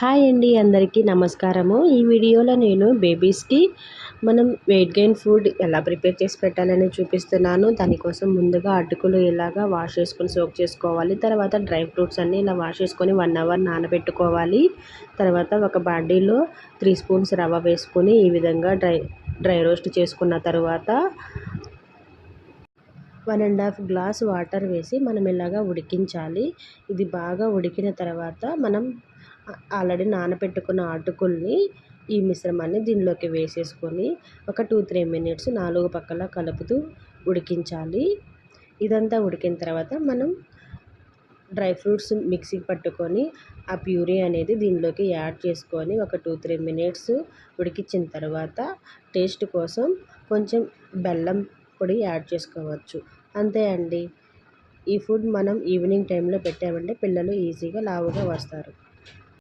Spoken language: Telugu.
హాయ్ అండి, అందరికీ నమస్కారము. ఈ వీడియోలో నేను బేబీస్కి మనం వెయిట్ గెయిన్ ఫుడ్ ఎలా ప్రిపేర్ చేసి పెట్టాలని చూపిస్తున్నాను. దానికోసం ముందుగా అటుకులు ఇలాగా వాష్ చేసుకొని సోక్ చేసుకోవాలి. తర్వాత డ్రై ఫ్రూట్స్ అన్నీ ఇలా వాష్ చేసుకొని 1 అవర్ నానబెట్టుకోవాలి. తర్వాత ఒక బాండీలో 3 స్పూన్స్ రవ్వ వేసుకొని ఈ విధంగా డ్రై రోస్ట్ చేసుకున్న తర్వాత 1.5 గ్లాస్ వాటర్ వేసి మనం ఇలాగా ఉడికించాలి. ఇది బాగా ఉడికిన తర్వాత మనం ఆల్రెడీ నానబెట్టుకున్న అటుకుల్ని ఈ మిశ్రమాన్ని దీనిలోకి వేసేసుకొని ఒక 2-3 మినిట్స్ 4 పక్కల కలుపుతూ ఉడికించాలి. ఇదంతా ఉడికిన తర్వాత మనం డ్రై ఫ్రూట్స్ మిక్సీకి పట్టుకొని ఆ ప్యూరీ అనేది దీనిలోకి యాడ్ చేసుకొని ఒక 2-3 మినిట్స్ ఉడికించిన తర్వాత టేస్ట్ కోసం కొంచెం బెల్లం పొడి యాడ్ చేసుకోవచ్చు. అంతే అండి. ఈ ఫుడ్ మనం ఈవినింగ్ టైంలో పెట్టామంటే పిల్లలు ఈజీగా లావుగా వస్తారు.